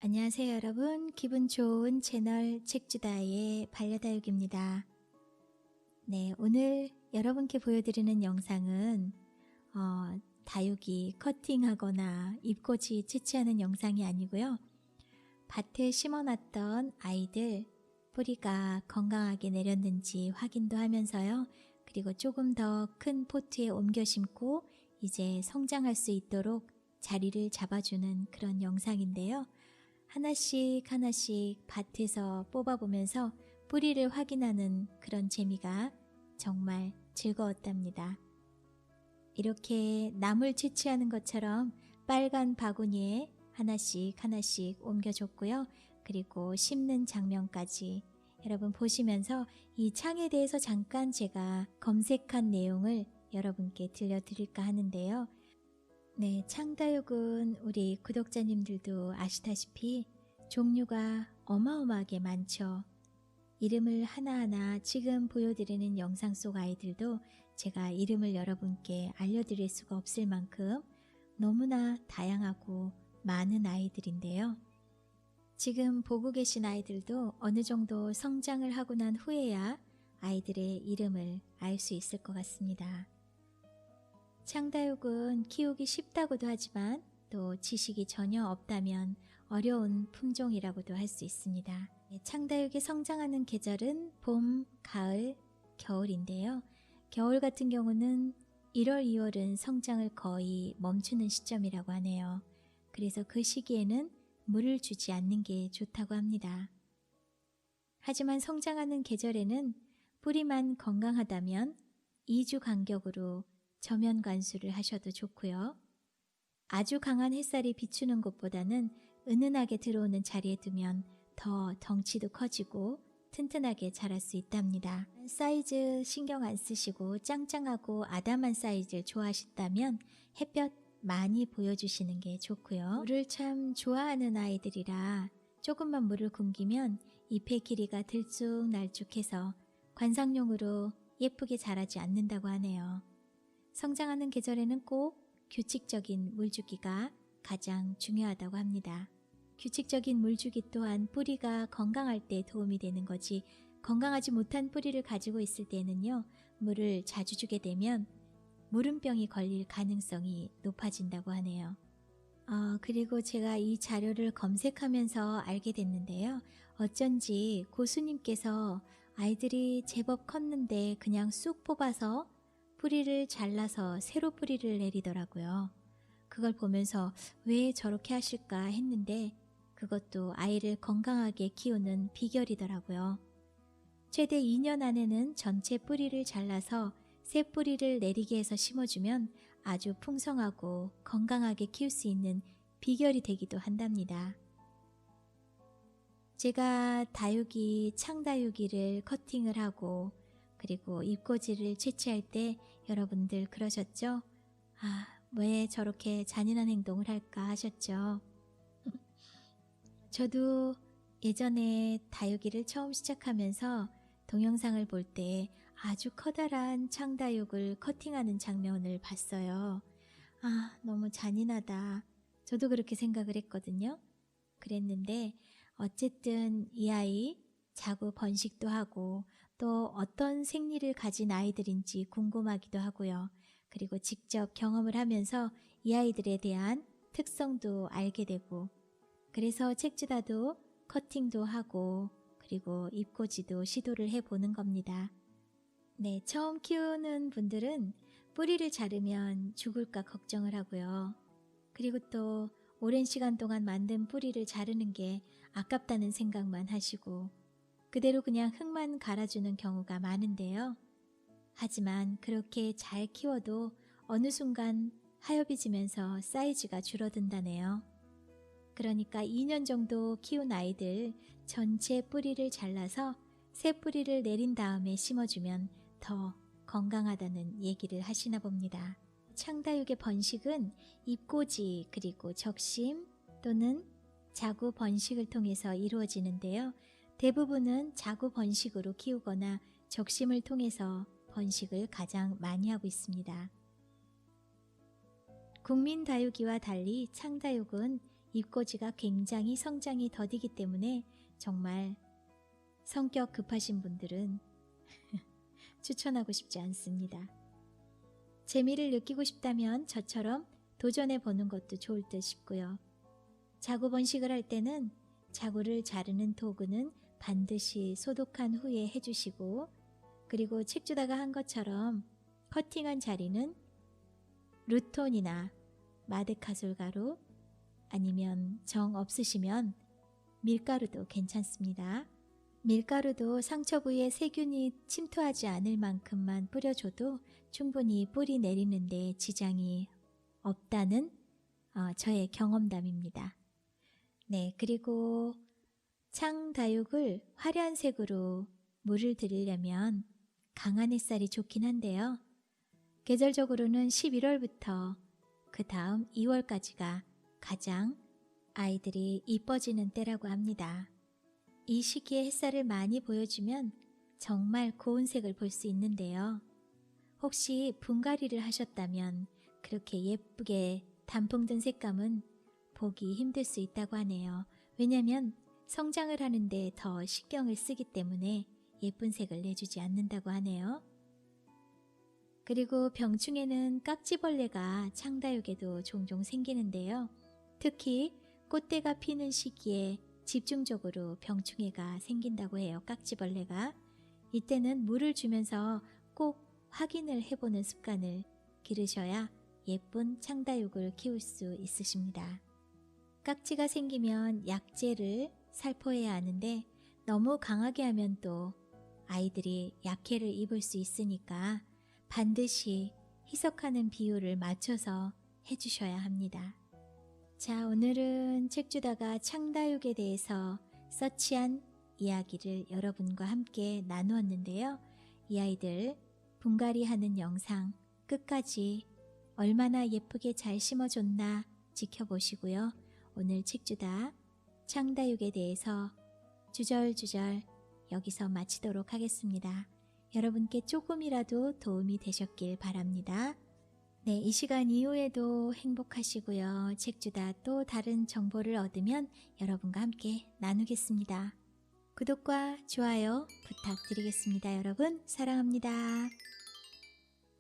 안녕하세요 여러분. 기분 좋은 채널 책주다의 반려다육입니다. 네, 오늘 여러분께 보여드리는 영상은 다육이 커팅하거나 잎꽂이 채취하는 영상이 아니고요. 밭에 심어놨던 아이들 뿌리가 건강하게 내렸는지 확인도 하면서요. 그리고 조금 더 큰 포트에 옮겨 심고 이제 성장할 수 있도록 자리를 잡아주는 그런 영상인데요. 하나씩 하나씩 밭에서 뽑아보면서 뿌리를 확인하는 그런 재미가 정말 즐거웠답니다. 이렇게 나물 채취하는 것처럼 빨간 바구니에 하나씩 하나씩 옮겨줬고요. 그리고 심는 장면까지 여러분 보시면서 이 창에 대해서 잠깐 제가 검색한 내용을 여러분께 들려드릴까 하는데요. 네, 창다육은 우리 구독자님들도 아시다시피 종류가 어마어마하게 많죠. 이름을 하나하나 지금 보여드리는 영상 속 아이들도 제가 이름을 여러분께 알려드릴 수가 없을 만큼 너무나 다양하고 많은 아이들인데요. 지금 보고 계신 아이들도 어느 정도 성장을 하고 난 후에야 아이들의 이름을 알 수 있을 것 같습니다. 창다육은 키우기 쉽다고도 하지만 또 지식이 전혀 없다면 어려운 품종이라고도 할 수 있습니다. 창다육이 성장하는 계절은 봄, 가을, 겨울인데요. 겨울 같은 경우는 1월, 2월은 성장을 거의 멈추는 시점이라고 하네요. 그래서 그 시기에는 물을 주지 않는 게 좋다고 합니다. 하지만 성장하는 계절에는 뿌리만 건강하다면 2주 간격으로 저면 관수를 하셔도 좋고요. 아주 강한 햇살이 비추는 곳보다는 은은하게 들어오는 자리에 두면 더 덩치도 커지고 튼튼하게 자랄 수 있답니다. 사이즈 신경 안 쓰시고 짱짱하고 아담한 사이즈를 좋아하신다면 햇볕 많이 보여주시는 게 좋고요. 물을 참 좋아하는 아이들이라 조금만 물을 굶기면 잎의 길이가 들쭉날쭉해서 관상용으로 예쁘게 자라지 않는다고 하네요. 성장하는 계절에는 꼭 규칙적인 물주기가 가장 중요하다고 합니다. 규칙적인 물주기 또한 뿌리가 건강할 때 도움이 되는 거지, 건강하지 못한 뿌리를 가지고 있을 때는요, 물을 자주 주게 되면 무름병이 걸릴 가능성이 높아진다고 하네요. 그리고 제가 이 자료를 검색하면서 알게 됐는데요. 어쩐지 고수님께서 아이들이 제법 컸는데 그냥 쑥 뽑아서 뿌리를 잘라서 새로 뿌리를 내리더라고요. 그걸 보면서 왜 저렇게 하실까 했는데 그것도 아이를 건강하게 키우는 비결이더라고요. 최대 2년 안에는 전체 뿌리를 잘라서 새 뿌리를 내리게 해서 심어주면 아주 풍성하고 건강하게 키울 수 있는 비결이 되기도 한답니다. 제가 다육이, 창다육이를 커팅을 하고 그리고 잎꽂이를 채취할 때 여러분들 그러셨죠? 왜 저렇게 잔인한 행동을 할까 하셨죠? 저도 예전에 다육이를 처음 시작하면서 동영상을 볼 때 아주 커다란 창다육을 커팅하는 장면을 봤어요. 너무 잔인하다. 저도 그렇게 생각을 했거든요. 그랬는데 어쨌든 이 아이 자구 번식도 하고 또 어떤 생리를 가진 아이들인지 궁금하기도 하고요. 그리고 직접 경험을 하면서 이 아이들에 대한 특성도 알게 되고, 그래서 책주다도 커팅도 하고 그리고 잎꽂이도 시도를 해보는 겁니다. 네, 처음 키우는 분들은 뿌리를 자르면 죽을까 걱정을 하고요. 그리고 또 오랜 시간 동안 만든 뿌리를 자르는 게 아깝다는 생각만 하시고 그대로 그냥 흙만 갈아주는 경우가 많은데요. 하지만 그렇게 잘 키워도 어느 순간 하엽이지면서 사이즈가 줄어든다네요. 그러니까 2년 정도 키운 아이들 전체 뿌리를 잘라서 새 뿌리를 내린 다음에 심어주면 더 건강하다는 얘기를 하시나 봅니다. 창다육의 번식은 잎꽂이 그리고 적심 또는 자구 번식을 통해서 이루어지는데요. 대부분은 자구 번식으로 키우거나 적심을 통해서 번식을 가장 많이 하고 있습니다. 국민 다육이와 달리 창다육은 입꼬지가 굉장히 성장이 더디기 때문에 정말 성격 급하신 분들은 추천하고 싶지 않습니다. 재미를 느끼고 싶다면 저처럼 도전해 보는 것도 좋을 듯 싶고요. 자구 번식을 할 때는 자구를 자르는 도구는 반드시 소독한 후에 해주시고, 그리고 책주다가 한 것처럼 커팅한 자리는 루톤이나 마데카솔 가루, 아니면 정 없으시면 밀가루도 괜찮습니다. 밀가루도 상처 부위에 세균이 침투하지 않을 만큼만 뿌려줘도 충분히 뿌리 내리는데 지장이 없다는 저의 경험담입니다. 네, 그리고 창다육을 화려한 색으로 물을 들이려면 강한 햇살이 좋긴 한데요. 계절적으로는 11월부터 그 다음 2월까지가 가장 아이들이 이뻐지는 때라고 합니다. 이 시기에 햇살을 많이 보여주면 정말 고운 색을 볼 수 있는데요. 혹시 분갈이를 하셨다면 그렇게 예쁘게 단풍 든 색감은 보기 힘들 수 있다고 하네요. 왜냐하면 성장을 하는데 더 신경을 쓰기 때문에 예쁜 색을 내주지 않는다고 하네요. 그리고 병충해는 깍지벌레가 창다육에도 종종 생기는데요. 특히 꽃대가 피는 시기에 집중적으로 병충해가 생긴다고 해요. 깍지벌레가. 이때는 물을 주면서 꼭 확인을 해보는 습관을 기르셔야 예쁜 창다육을 키울 수 있으십니다. 깍지가 생기면 약재를 살포해야 하는데 너무 강하게 하면 또 아이들이 약해를 입을 수 있으니까 반드시 희석하는 비율을 맞춰서 해주셔야 합니다. 자, 오늘은 책주다가 창다육에 대해서 서치한 이야기를 여러분과 함께 나누었는데요. 이 아이들 분갈이 하는 영상 끝까지 얼마나 예쁘게 잘 심어줬나 지켜보시고요. 오늘 책주다 창다육에 대해서 주절주절 여기서 마치도록 하겠습니다. 여러분께 조금이라도 도움이 되셨길 바랍니다. 네, 이 시간 이후에도 행복하시고요. 책주다 또 다른 정보를 얻으면 여러분과 함께 나누겠습니다. 구독과 좋아요 부탁드리겠습니다. 여러분 사랑합니다.